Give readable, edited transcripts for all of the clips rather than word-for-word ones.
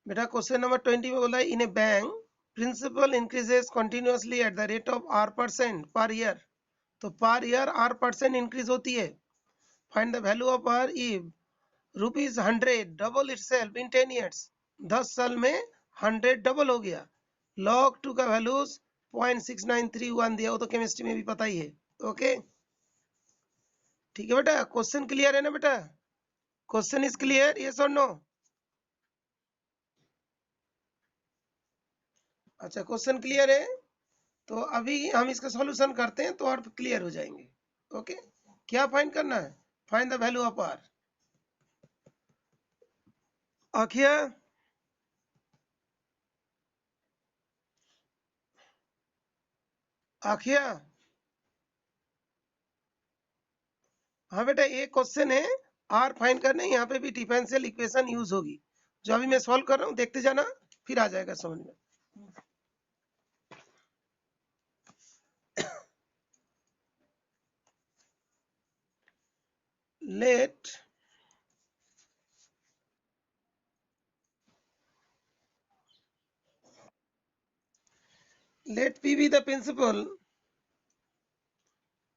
बेटा question number 20 में बोला in a bank principal increases continuously at the rate of R% per year. तो per year R% increase होती है। Find the value of R if ₹100 double itself in 10 years. 10 साल में 100 double हो गया। log 2 का वैल्यूज 0.6931 दिया, वो तो केमिस्ट्री में भी पता ही है। ओके ठीक है बेटा, क्वेश्चन क्लियर है ना बेटा? क्वेश्चन इज क्लियर, यस और नो? अच्छा क्वेश्चन क्लियर है, तो अभी हम इसका सॉल्यूशन करते हैं तो और क्लियर हो जाएंगे। ओके क्या फाइंड करना है? Find the value of R. आखिया आखिया हाँ बेटा एक क्वेश्चन है, आर फाइंड करने, यहाँ पे भी डिफरेंशियल इक्वेशन यूज होगी जो अभी मैं सॉल्व कर रहा हूँ, देखते जाना फिर आ जाएगा समझ में। let P be the principal,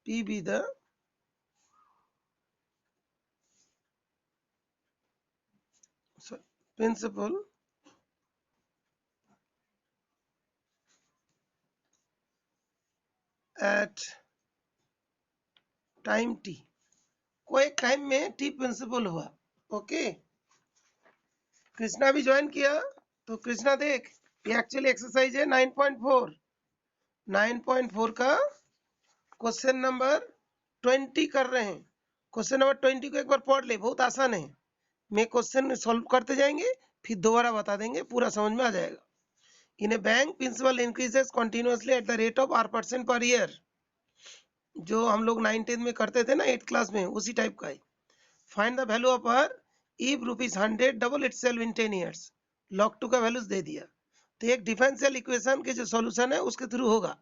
P be the principal at time t। कोई एक टाइम में t प्रिंसिपल हुआ। ओके कृष्णा भी ज्वाइन किया, तो कृष्णा देख ये एक्चुअली एक्सरसाइज है 9.4। 9.4 का क्वेश्चन नंबर 20 कर रहे हैं। क्वेश्चन नंबर 20 को एक बार पढ़ ले, बहुत आसान है। मैं क्वेश्चन सॉल्व करते जाएंगे फिर दोबारा बता देंगे, पूरा समझ में आ जाएगा। In a bank principal increases continuously at the rate of R% per year. जो हम लोग 9th में करते थे ना 8th क्लास में, उसी टाइप का है। Find the value of R if ₹100 double itself in 10 years. log 2 का वैल्यूज दे दिया, तो एक डिफरेंशियल इक्वेशन के जो सॉल्यूशन है उसके थ्रू होगा।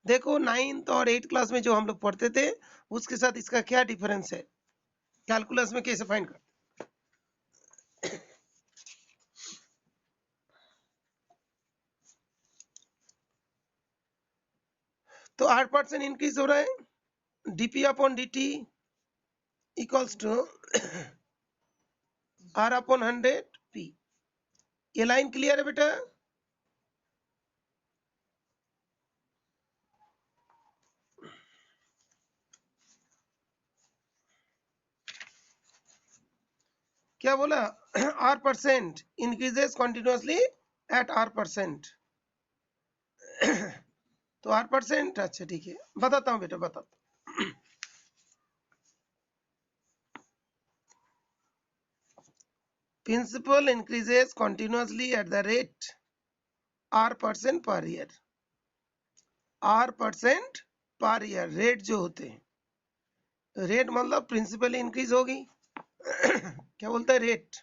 देखो 9th और 8th क्लास में जो हम लोग पढ़ते थे उसके साथ इसका क्या डिफरेंस है, कैलकुलस में कैसे फाइंड करते। तो R% इंक्रीज हो रहा है, dp upon dt equals to R upon 100 p। ये लाइन क्लियर है बेटा? क्या बोला? R% increases continuously at R%। तो R%, अच्छा ठीक है बताता हूँ बेटा, बताता हूँ। Principal increases continuously at the rate R% per year. R% per year rate जो होते हैं, रेट मतलब प्रिंसिपल इंक्रीज होगी क्या बोलता है रेट?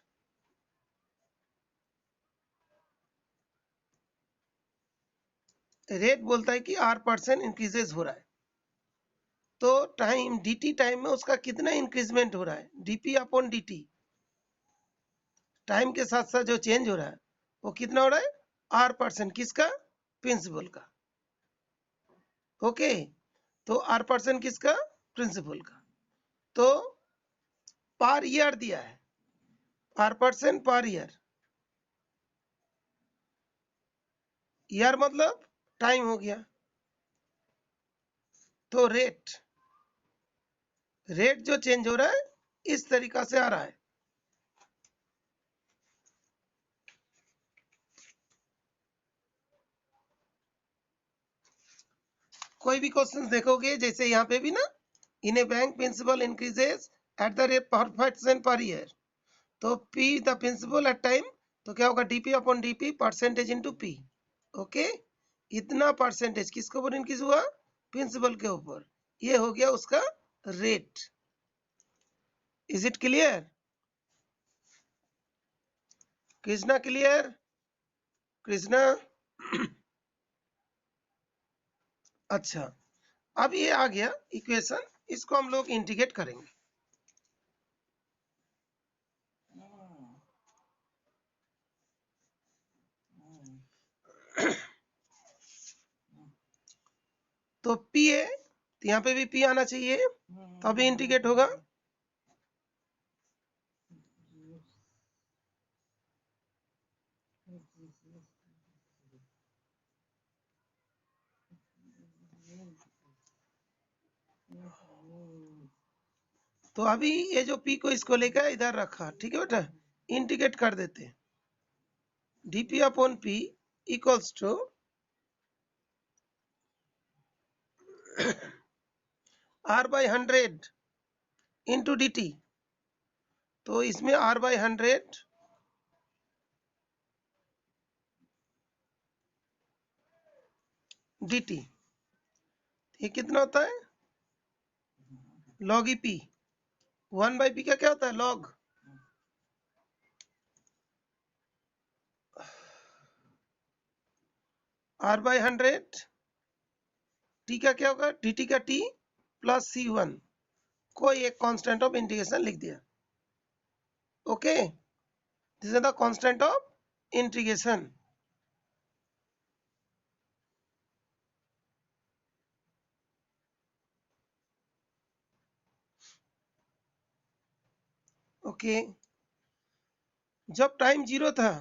रेट बोलता है कि R% इंक्रीजेस हो रहा है, तो टाइम dt टाइम में उसका कितना इंक्रीजमेंट हो रहा है, dp अपॉन dt। टाइम के साथ साथ जो चेंज हो रहा है वो कितना हो रहा है? R%, किसका? प्रिंसिपल का। ओके तो R% किसका? प्रिंसिपल का। तो पर ईयर दिया है, R% पर ईयर, ईयर मतलब टाइम हो गया। तो रेट जो चेंज हो रहा है इस तरीका से आ रहा है। कोई भी क्वेश्चन देखोगे जैसे यहाँ पे भी ना, in a bank principal increases at the rate % per year, तो p the principal at time, तो क्या होगा dp upon dp percentage into p। Okay इतना परसेंटेज किसके ऊपर इंक्रीज हुआ? प्रिंसिपल के ऊपर। ये हो गया उसका rate. Is it clear? Krishna clear? Krishna अच्छा अब ये आ गया इक्वेशन, इसको हम लोग इंटीग्रेट करेंगे। तो पी है तो यहाँ पे भी पी आना चाहिए, तो अभी इंटीग्रेट होगा। तो अभी ये जो पी को इसको लेकर इधर रखा, ठीक है बेटा, इंटीग्रेट कर देते। Dp upon p equals to R by 100 into d t. तो इसमें आर बाई 100 डी टी, ये कितना होता है, log E P. 1 by P का क्या होता है, लॉग। आर बाई 100 टी का क्या होगा, डी टी का टी प्लस C1, कोई एक कांस्टेंट ऑफ इंटीग्रेशन लिख दिया। Okay, this is the constant of integration. Okay, जब टाइम 0 था,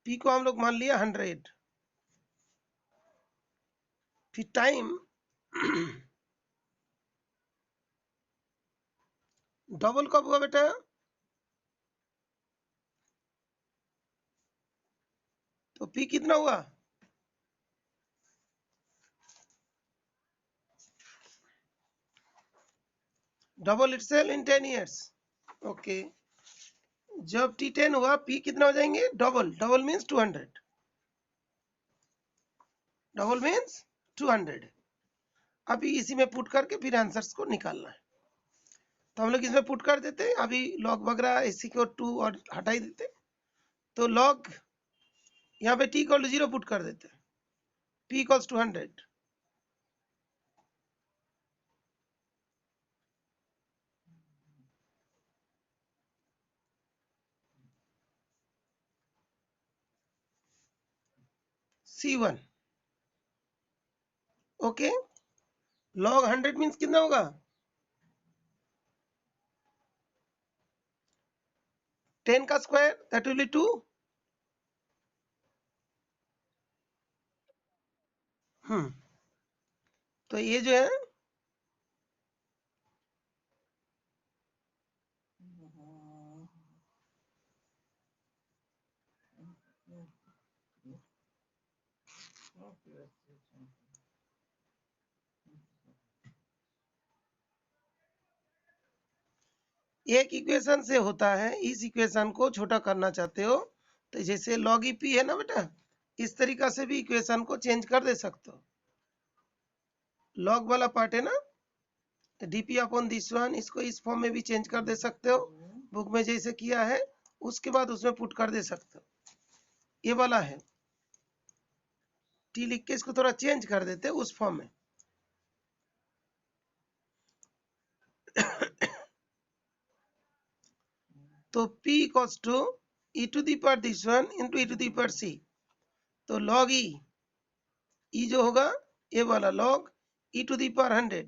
पी को हम लोग मान लिया 100, फिर टाइम डबल कब हुआ बेटा, तो पी कितना हुआ, double itself in 10 years। Okay, जब T10 हुआ, पी कितना हो जाएंगे, double. Double means 200, double means 200। अभी इसी में पुट करके फिर आंसर्स को निकालना है। तो हम लोग इसमें पुट कर देते हैं, अभी लॉग वगैरह इसी को 2 और हटा ही देते। तो लॉग यहाँ पे t इक्वल टू 0 पुट कर देते हैं, p equals to 100। C1 okay, log 100 means कितना होगा, 10 का स्क्वायर दैट विल बी 2। तो ये जो है एक इक्वेशन से होता है, इस इक्वेशन को छोटा करना चाहते हो तो जैसे लॉग ई पी है ना बेटा, इस तरीका से भी इक्वेशन को चेंज कर दे सकते हो। लॉग वाला पार्ट है ना, डीपी अपॉन दिस वन, इसको इस फॉर्म में भी चेंज कर दे सकते हो, बुक में जैसे किया है, उसके बाद उसमें पुट कर दे सकते हो। ये वाला है, टी लिख के इसको थोड़ा चेंज कर देते उस फॉर्म में। तो p equals to e to the power this one into e to the power c। तो लॉग e जो होगा ये वाला log e to the power 100,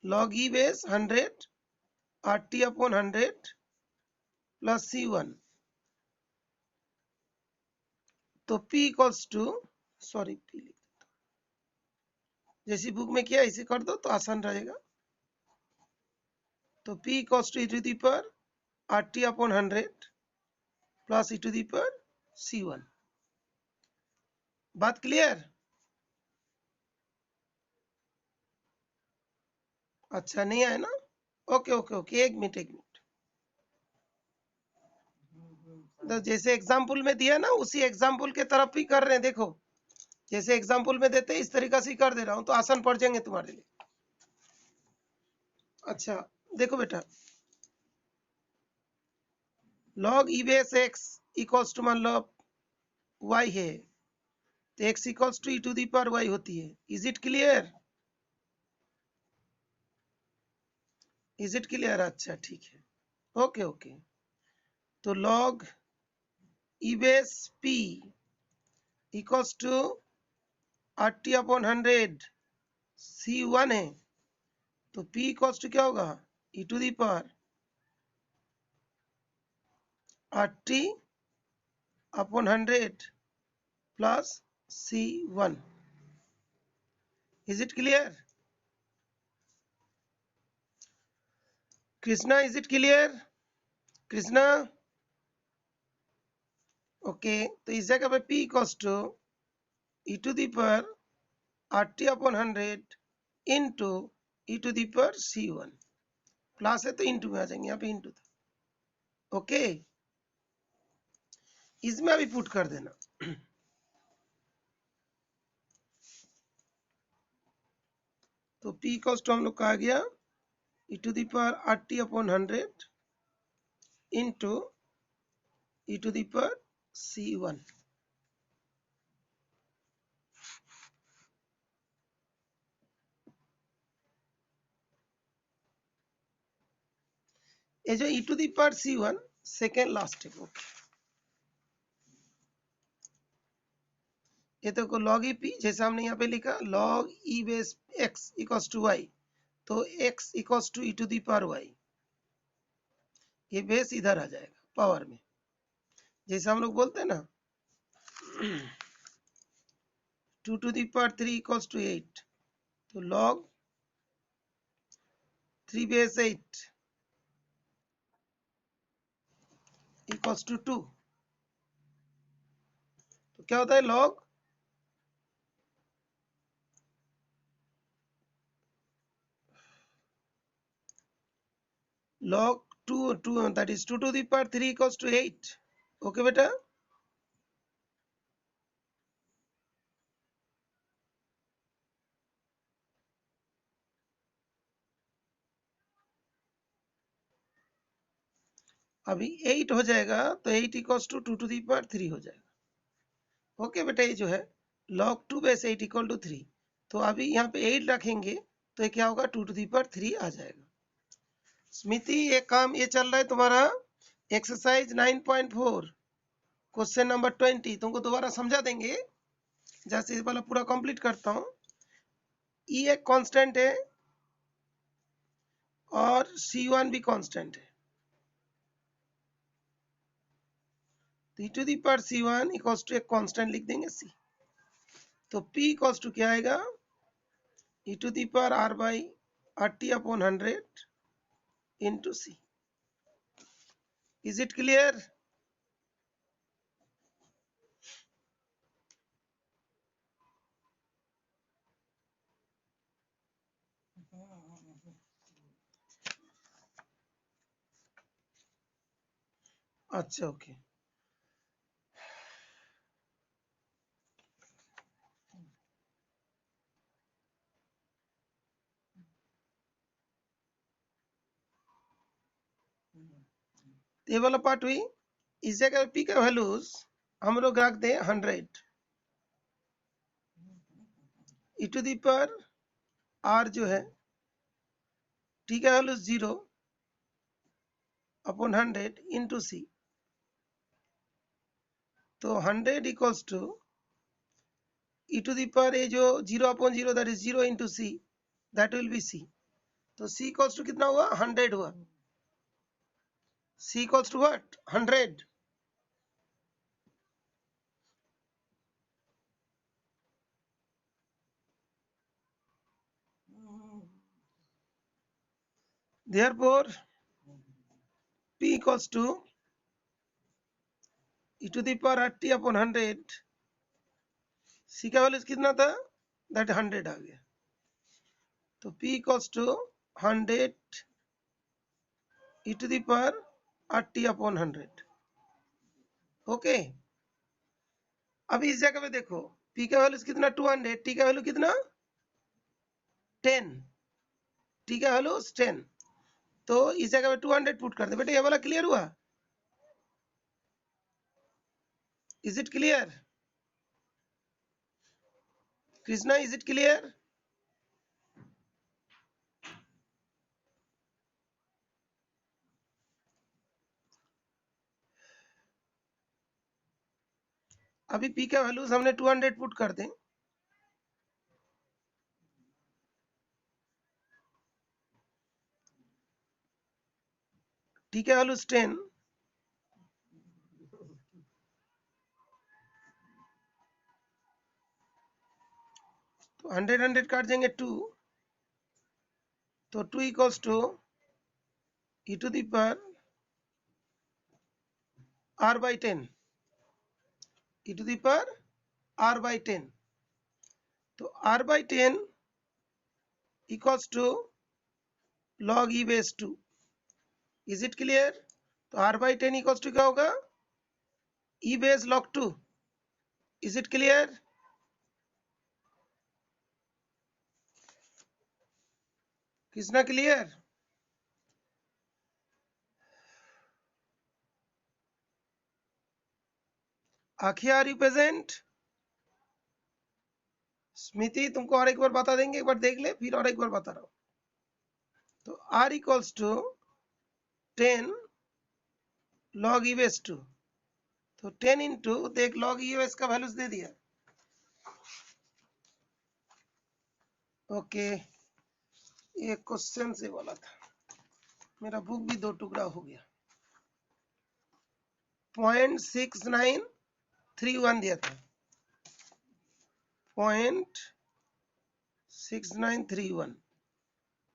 log e base 100 और t अपॉन 100 प्लस C1। तो p equals to, sorry p जैसी book में किया इसे कर दो तो आसान रहेगा। तो p equals to e to the power RT upon 100 plus e to the power C1। बात क्लियर, अच्छा नहीं आया ना, ओके ओके ओके, एक मिनट एक मिनट। तो जैसे एग्जाम्पल में दिया ना, उसी एग्जाम्पल के तरफ ही कर रहे हैं। देखो जैसे एग्जाम्पल में देते हैं इस तरीका से कर दे रहा हूं, तो आसान पड़ जाएंगे तुम्हारे लिए। अच्छा देखो बेटा, log e base x equals to, मान लो वाई है, तो x equals to e to the power y होती है। Is it clear, is it clear, अच्छा ठीक है, ओके ओके। तो log e base p equals to 80/100 C1 है, तो P इक्वल्स टू क्या होगा, e to the power 80/100 plus C1. Is it clear? Krishna, is it clear? Krishna, okay, तो इस जगह पे P equals to e to the power 80/100 into e to the power C1. Plus है तो इंटू में आ जाएंगे, यहाँ पे इंटू था, ओके। इसमें अभी पुट कर देना। तो P इक्वल्स टू हम लोग का आ गया e to the power 80/100 into e to the power C1. ये जो e to the power C1 second last step, okay. ये तो लॉग ई पी, जैसे हमने यहाँ पे लिखा log e base x equals to y, तो x equals to e to the power y, ये बेस इधर आ जाएगा पावर में, जैसे हम लोग बोलते हैं ना 2 to the power 3 equals to 8, तो लॉग 3 बेस 8 इक्वल्स टू 2, तो क्या होता है log 2 that is 2 to the power 3 equals to 8, okay बेटा। अभी 8 हो जाएगा, तो 8 equals to 2 to the power 3 हो जाएगा, ओके बेटा। ये जो है log 2 बेस 8 इक्वल टू 3, तो अभी यहाँ पे 8 रखेंगे तो ये क्या होगा, 2 टू दी पावर 3 आ जाएगा। स्मिति, ये काम ये चल रहा है तुम्हारा एक्सरसाइज 9.4 क्वेश्चन नंबर 20, तुमको दोबारा समझा देंगे, जैसे इस वाला पूरा कंप्लीट करता हूँ। ई एक कांस्टेंट है और C1 भी कांस्टेंट है, तो e to the power C1 equals to एक कांस्टेंट लिख देंगे C, तो P इक्वल्स टू क्या आएगा, e to the power R by 80/100 into C. Is it clear? अच्छा, ओके। ये वाला पार्ट हुई। इस जगह P का वैल्यूज हम लोग रख दें 100, e to the power R जो है T का वैल्यूज 0/100 इंटू C, तो 100 equals to e to the power ये जो 0/0 that is 0 into C, that will be C, तो C इक्वल्स टू कितना हुआ, 100 हुआ। C equals to what? 100. Therefore, P equals to e to the power 80/100. C का value कितना था, that 100 आ गया, तो P equals to 100 e to the power 80/100, okay. अब इस जगह पे देखो P का वैल्यू कितना 200, T का वैल्यू कितना 10, T का वैल्यू 10, तो इस जगह पे 200 पुट कर दे बेटे। ये वाला क्लियर हुआ? Is it clear? Krishna, is it clear? अभी पी का वैल्यूज हमने 200 पुट कर दें, टी का वैल्यूज 10, तो 100 काट देंगे 2, तो 2 equals to e to the power r by 10, e to the power r by 10, तो r by 10 equals to log e base 2. Is it clear? तो r by 10 इक्वल्स टू क्या होगा? e base log 2. Is it clear? Kisna clear? आखिर are you present? Smiti तुमको और एक बार बता देंगे, एक बार देख ले, फिर और एक बार बता रहा हूं। तो r equals to 10 log e base 2, तो 10 इंटू देख log e base का वैल्यूज दे दिया। ओके, ये क्वेश्चन से बोला था, मेरा बुक भी 2 टुकड़ा हो गया। 0.6931 दिया था, 0.6931,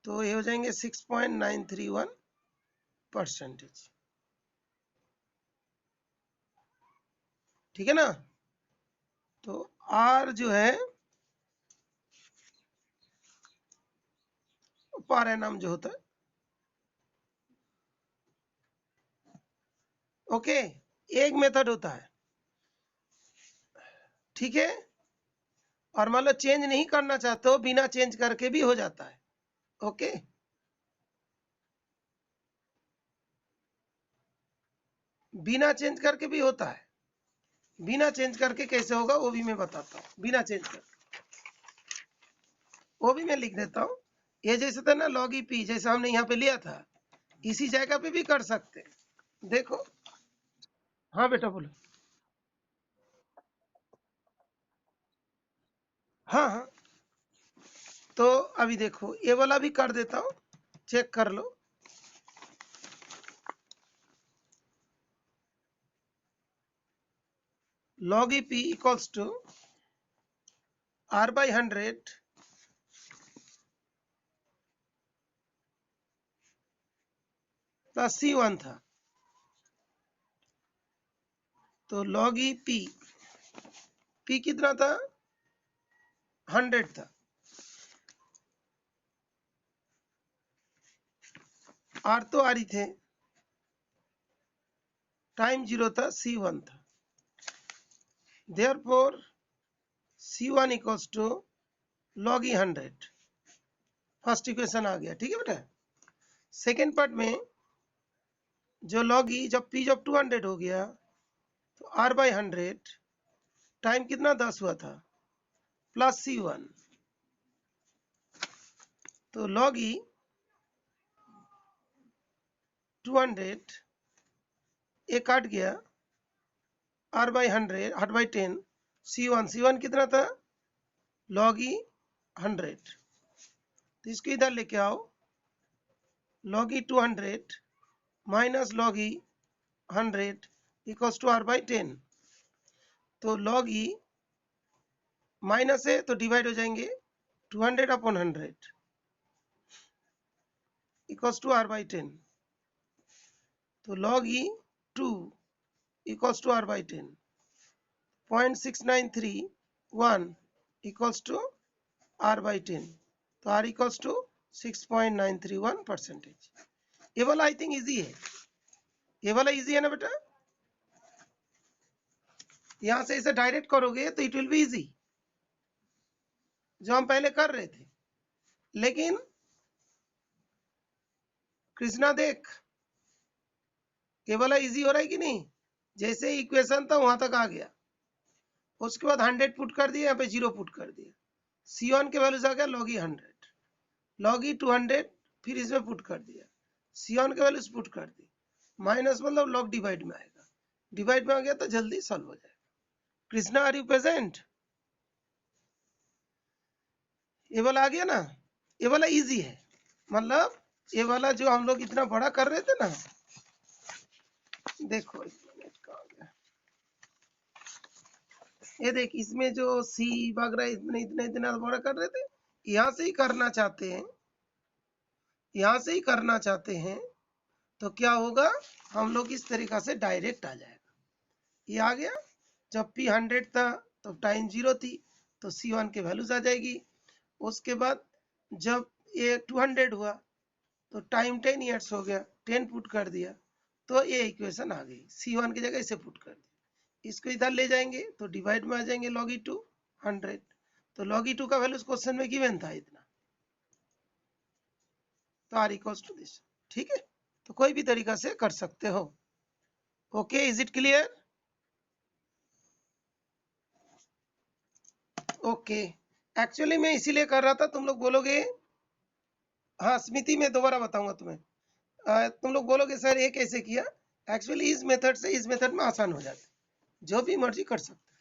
तो ये हो जाएंगे 6.931%। ठीक है ना? तो R जो है पर एनम जो होता है, ओके, एक मेथड होता है, ठीक है। और मान लो चेंज नहीं करना चाहते हो, बिना चेंज करके भी हो जाता है, ओके। बिना चेंज करके भी होता है, बिना चेंज करके कैसे होगा वो भी मैं बताता हूँ। बिना चेंज करके वो भी मैं लिख देता हूँ। ये जैसे था ना log e p, जैसे हमने यहाँ पे लिया था, इसी जगह पे भी कर सकते हैं। देखो, हाँ बेटा बोलो। हाँ हाँ, तो अभी देखो ये वाला भी कर देता हूँ, चेक कर लो। log e p equals to r by 100 plus C1 था, तो log e p कितना था? 100 था, r तो आ रही थे, टाइम 0 था, C1 था, therefore C1 equals to log e 100। First equation आ गया, ठीक है बेटा। सेकेंड पार्ट में जो log e जब p जब 200 हो गया, तो r by 100 टाइम कितना 10 हुआ था, प्लस C1, तो log e 200 ये काट गया, r by 100 8 by 10 C1 कितना था? log e 100, तो इसको इधर लेके आओ, log e 200 minus log e 100 equals to r by 10, तो log e माइनस है तो डिवाइड हो जाएंगे, 200 upon 100 equals to r by 10, तो log e 2 equals to r by 10, 0.6931 equals to r by 10, तो r इक्वल्स टू 6.931%। ये वाला I think easy है, ये वाला इजी है ना बेटा? यहां से इसे डायरेक्ट करोगे तो इट विल बी इजी, जो हम पहले कर रहे थे। लेकिन कृष्णा देख, ये वाला इजी हो रहा है कि नहीं? जैसे इक्वेशन था वहां तक आ गया, उसके बाद 100 पुट कर दिया, यहाँ पे 0 पुट कर दिया, C1 के वैल्यूज आ गया log e 100, log e 200 फिर इसमें पुट कर दिया, C1 के वैल्यूज पुट कर दी, माइनस मतलब log डिवाइड में आएगा, डिवाइड में आ गया तो जल्दी सॉल्व हो जाएगा। Krishna are you present? ये वाला आ गया ना, ये वाला इजी है, मतलब ये वाला जो हम लोग इतना बड़ा कर रहे थे ना, देखो ये देख, इसमें जो सी वगैरह इतने इतने इतना बड़ा कर रहे थे, यहाँ से ही करना चाहते हैं, यहाँ से ही करना चाहते हैं, तो क्या होगा, हम लोग इस तरीका से डायरेक्ट आ जाएगा। ये आ गया, जब p 100 था तो टाइम 0 थी, तो c1 के वैल्यूज आ जाएगी। उसके बाद जब ये 200 हुआ तो टाइम 10 ईयर्स हो गया, 10 पुट कर दिया, तो ये इक्वेशन आ गई, c1 की जगह इसे पुट कर दिया। इसको इधर ले जाएंगे तो डिवाइड में आ जाएंगे log e2 100, तो log e2 का वैल्यू क्वेश्चन में गिवन था इतना, तो r इक्वल्स टू दिस। ठीक है, तो कोई भी तरीका से कर सकते हो। Okay, is it clear? Okay, actually मैं इसीलिए कर रहा था, तुम लोग बोलोगे, हाँ स्मृति मैं दोबारा बताऊंगा तुम्हें, तुम लोग बोलोगे सर ये कैसे किया। एक्चुअली इस मेथड से इस मेथड में आसान हो जाता है, जो भी मर्जी कर सकते।